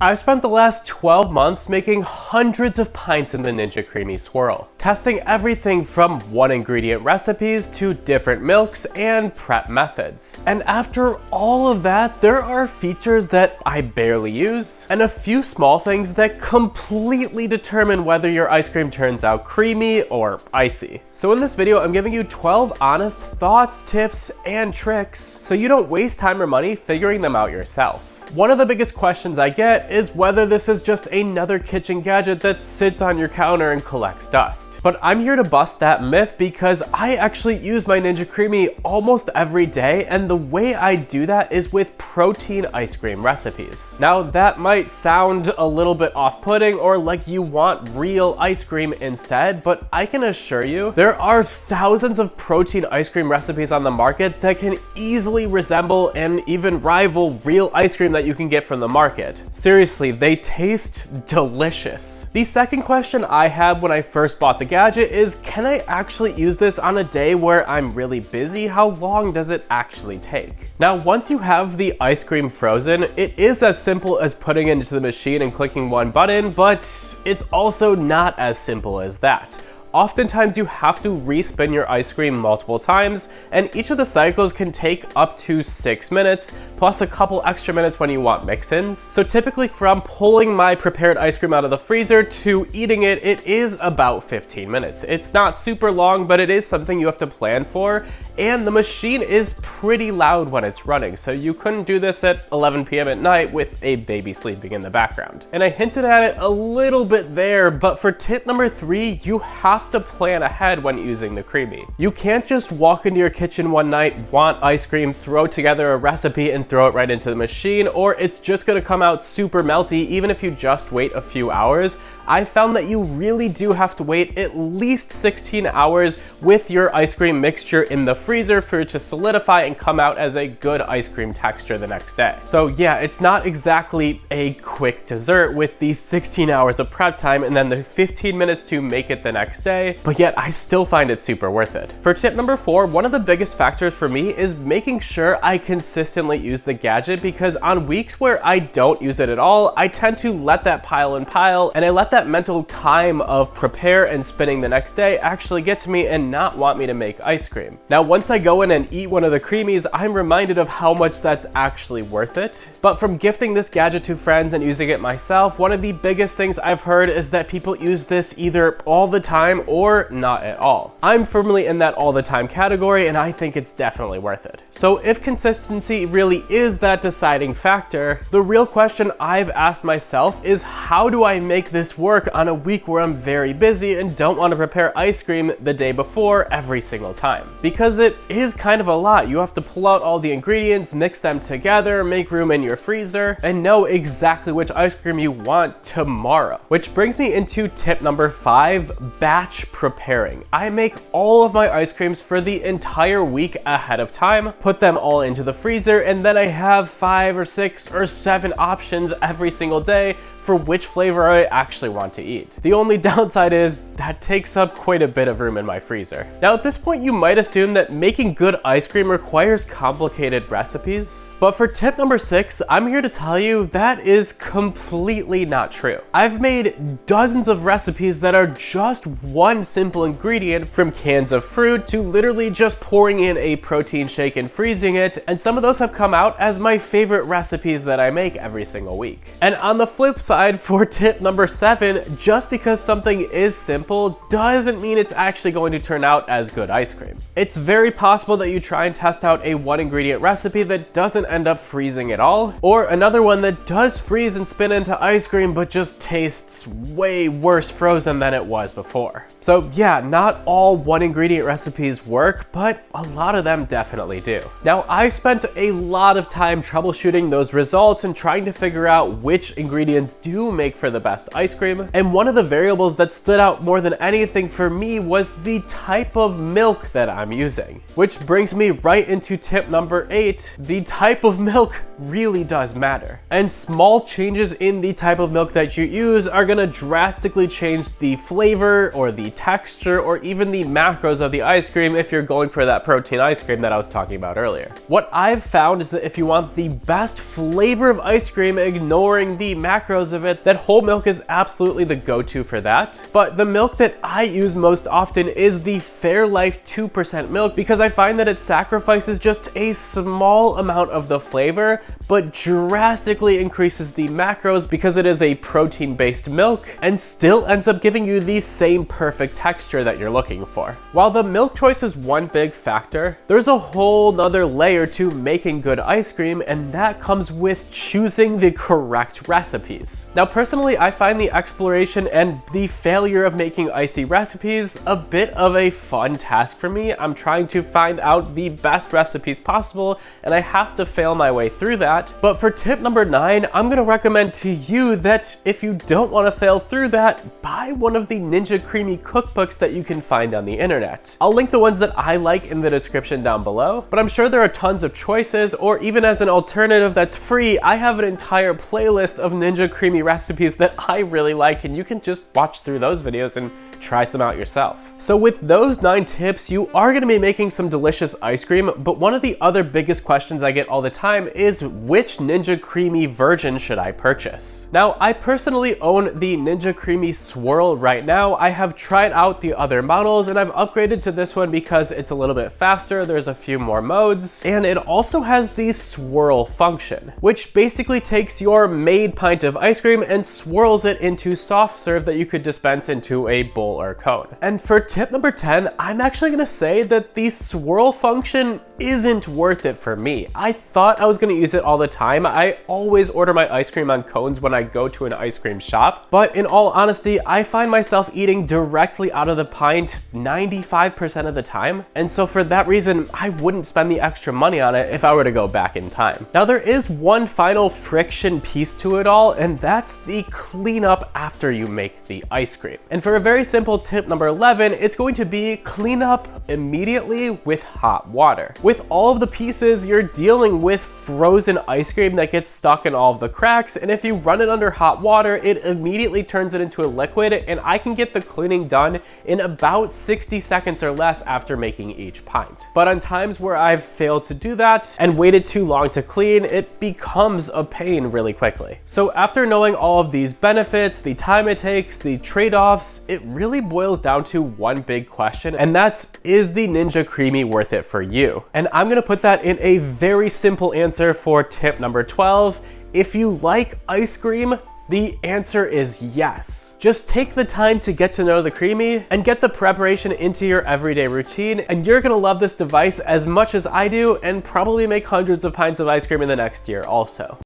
I've spent the last 12 months making hundreds of pints in the Ninja Creami Swirl, testing everything from one ingredient recipes to different milks and prep methods. And after all of that, there are features that I barely use, and a few small things that completely determine whether your ice cream turns out creamy or icy. So in this video, I'm giving you 12 honest thoughts, tips, and tricks so you don't waste time or money figuring them out yourself. One of the biggest questions I get is whether this is just another kitchen gadget that sits on your counter and collects dust. But I'm here to bust that myth because I actually use my Ninja Creami almost every day, and the way I do that is with protein ice cream recipes. Now that might sound a little bit off-putting or like you want real ice cream instead, but I can assure you there are thousands of protein ice cream recipes on the market that can easily resemble and even rival real ice cream that you can get from the market. Seriously, they taste delicious. The second question I had when I first bought the gadget is, can I actually use this on a day where I'm really busy? How long does it actually take? Now, once you have the ice cream frozen, it is as simple as putting it into the machine and clicking one button, but it's also not as simple as that. Oftentimes you have to respin your ice cream multiple times, and each of the cycles can take up to 6 minutes, plus a couple extra minutes when you want mix-ins. So typically from pulling my prepared ice cream out of the freezer to eating it, it is about 15 minutes. It's not super long, but it is something you have to plan for, and the machine is pretty loud when it's running, so you couldn't do this at 11 p.m. at night with a baby sleeping in the background. And I hinted at it a little bit there, but for tip number 3, you have to plan ahead when using the Creami. You can't just walk into your kitchen one night, want ice cream, throw together a recipe and throw it right into the machine, or it's just gonna come out super melty even if you just wait a few hours. I found that you really do have to wait at least 16 hours with your ice cream mixture in the freezer for it to solidify and come out as a good ice cream texture the next day. So yeah, it's not exactly a quick dessert with these 16 hours of prep time and then the 15 minutes to make it the next day, but yet I still find it super worth it. For tip number 4, one of the biggest factors for me is making sure I consistently use the gadget, because on weeks where I don't use it at all, I tend to let that pile and pile, and I let that mental time of prepare and spinning the next day actually get to me and not want me to make ice cream. Now, once I go in and eat one of the Creamies, I'm reminded of how much that's actually worth it. But from gifting this gadget to friends and using it myself, one of the biggest things I've heard is that people use this either all the time or not at all. I'm firmly in that all the time category, and I think it's definitely worth it. So if consistency really is that deciding factor, the real question I've asked myself is, how do I make this work on a week where I'm very busy and don't want to prepare ice cream the day before every single time? Because it is kind of a lot. You have to pull out all the ingredients, mix them together, make room in your freezer, and know exactly which ice cream you want tomorrow. Which brings me into tip number 5, batch preparing. I make all of my ice creams for the entire week ahead of time, put them all into the freezer, and then I have 5 or 6 or 7 options every single day for which flavor I actually want to eat. The only downside is that takes up quite a bit of room in my freezer. Now at this point, you might assume that making good ice cream requires complicated recipes, but for tip number 6, I'm here to tell you that is completely not true. I've made dozens of recipes that are just one simple ingredient, from cans of fruit to literally just pouring in a protein shake and freezing it, and some of those have come out as my favorite recipes that I make every single week. And on the flip side, for tip number 7, just because something is simple doesn't mean it's actually going to turn out as good ice cream. It's very possible that you try and test out a one ingredient recipe that doesn't end up freezing at all, or another one that does freeze and spin into ice cream but just tastes way worse frozen than it was before. So yeah, not all one ingredient recipes work, but a lot of them definitely do. Now, I spent a lot of time troubleshooting those results and trying to figure out which ingredients do make for the best ice cream, and one of the variables that stood out more than anything for me was the type of milk that I'm using. Which brings me right into tip number 8, the type of milk really does matter. And small changes in the type of milk that you use are gonna drastically change the flavor or the texture or even the macros of the ice cream if you're going for that protein ice cream that I was talking about earlier. What I've found is that if you want the best flavor of ice cream, ignoring the macros of it, that whole milk is absolutely the go-to for that. But the milk that I use most often is the Fairlife 2% milk, because I find that it sacrifices just a small amount of the flavor, but drastically increases the macros because it is a protein-based milk and still ends up giving you the same perfect texture that you're looking for. While the milk choice is one big factor, there's a whole nother layer to making good ice cream, and that comes with choosing the correct recipes. Now, personally, I find the exploration and the failure of making icy recipes a bit of a fun task for me. I'm trying to find out the best recipes possible, and I have to fail my way through that. But for tip number 9, I'm gonna recommend to you that if you don't want to fail through that, buy one of the Ninja Creami cookbooks that you can find on the internet. I'll link the ones that I like in the description down below, but I'm sure there are tons of choices, or even as an alternative that's free, I have an entire playlist of Ninja Creami recipes that I really like, and you can just watch through those videos and try some out yourself. So with those 9 tips, you are going to be making some delicious ice cream, but one of the other biggest questions I get all the time is which Ninja Creami version should I purchase? Now, I personally own the Ninja Creami Swirl right now. I have tried out the other models and I've upgraded to this one because it's a little bit faster, there's a few more modes, and it also has the swirl function, which basically takes your made pint of ice cream and swirls it into soft serve that you could dispense into a bowl or cone. And for tip number 10, I'm actually gonna say that the swirl function isn't worth it for me. I thought I was gonna use it all the time. I always order my ice cream on cones when I go to an ice cream shop, but in all honesty, I find myself eating directly out of the pint 95% of the time. And so for that reason, I wouldn't spend the extra money on it if I were to go back in time. Now, there is one final friction piece to it all, and that's the cleanup after you make the ice cream. And for a very simple tip number 11, it's going to be clean up immediately with hot water. With all of the pieces, you're dealing with frozen ice cream that gets stuck in all of the cracks, and if you run it under hot water, it immediately turns it into a liquid, and I can get the cleaning done in about 60 seconds or less after making each pint. But on times where I've failed to do that and waited too long to clean, it becomes a pain really quickly. So after knowing all of these benefits, the time it takes, the trade-offs, it really boils down to one big question, and that's, is the Ninja Creami worth it for you? And I'm gonna put that in a very simple answer for tip number 12. If you like ice cream, the answer is yes. Just take the time to get to know the Creami and get the preparation into your everyday routine, and you're gonna love this device as much as I do, and probably make hundreds of pints of ice cream in the next year also.